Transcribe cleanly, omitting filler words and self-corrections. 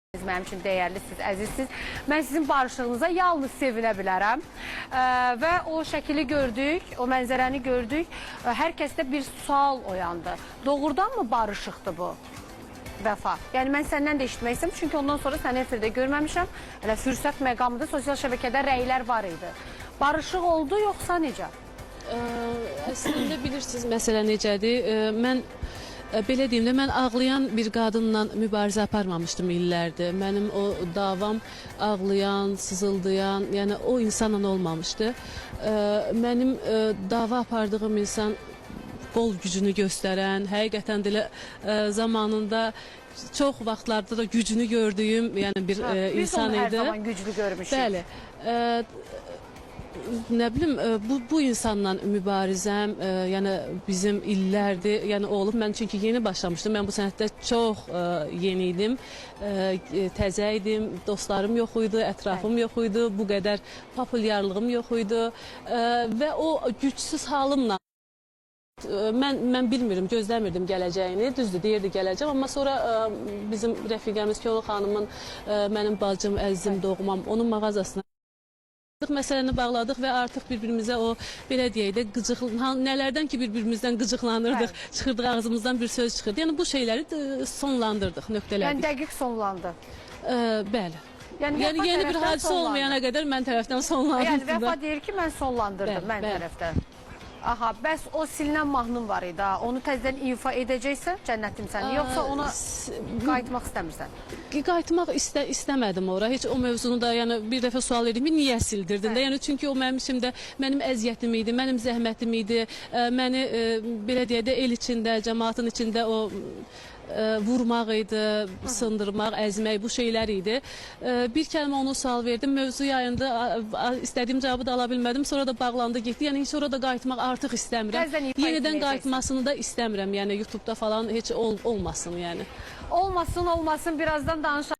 Mənim üçün dəyərlisiniz, əzizsiniz. Mən sizin barışığınıza yalnız sevinə bilərəm. Və o şəkili gördük, o mənzərəni gördük. Hər kəsdə bir sual oyandı. Doğrudan mı barışıqdır bu? Vəfa. Yəni mən səndən də eşitmək istəyirəm, çünki ondan sonra səni efirdə görməmişəm. Elə fürsət məqamında sosial şəbəkədə rəylər var idi. Barışıq oldu, yoxsa necə? Əslində bilirsiniz, məsələ necədir? Mən belə deyim də, mən ağlayan bir qadınla mübarizə aparmamışdım illərdir. Mənim o davam ağlayan, sızıldayan, yəni o insanla olmamışdı. Mənim dava apardığım insan qol gücünü göstərən, həqiqətən də zamanında çox vaxtlarda da gücünü gördüyüm yəni bir insan idi. Biz onu hər zaman güclü görmüşük. Bəli. Nə bilim, bu insanla mübarizəm, yəni bizim illərdir, yəni olub. Mən çünki yeni başlamışdım, mən bu sənətdə çox yeni idim, təzə idim, dostlarım yox idi, ətrafım yox idi, bu qədər populyarlığım yox idi və o gücsüz halımla mən bilmirim, gözləmirdim gələcəyini, düzdür, deyirdi gələcəm, amma sonra bizim rəfiqəmiz Kolu xanımın, mənim bacım, əzizim, doğmam, onun mağazasına məsələni bağladıq və artıq bir-birimizə o, belə deyək də, nələrdən ki bir-birimizdən qıcıqlanırdıq, çıxırdıq ağzımızdan bir söz çıxırdı. Yəni bu şeyləri sonlandırdıq, nöqtələdik. Yəni dəqiq sonlandı. Bəli. Yəni yeni bir hadisə olmayana qədər mən tərəfdən sonlandırdım. Yəni Vəfa deyir ki, mən sonlandırdım mən tərəfdən. Aha, bəs o silinən mahnın var idi, onu təzədən ifa edəcəksən, cənnətim səni, yoxsa ona qayıtmaq istəmirsən? Qayıtmaq istəmədim ora, heç o mövzunu da, yəni bir dəfə sual verdim, niyə sildirdin də, yəni çünki o mənim içimdə, mənim əziyyətim idi, mənim zəhmətim idi, məni belə deyək də el içində, cəmaatın içində o vurmaq idi, sındırmaq, əzmək, bu şeylər idi. Bir kəlmə onu sual verdim, mövzu yayında, istədiyim cavabı da ala bilmədim, sonra da bağlandı, getdi. Yəni heç orada qayıtmaq artıq istəmirəm. Yenidən qayıtmasını da istəmirəm, yəni YouTube-da falan heç olmasın, yəni. Olmasın, birazdan danışalım.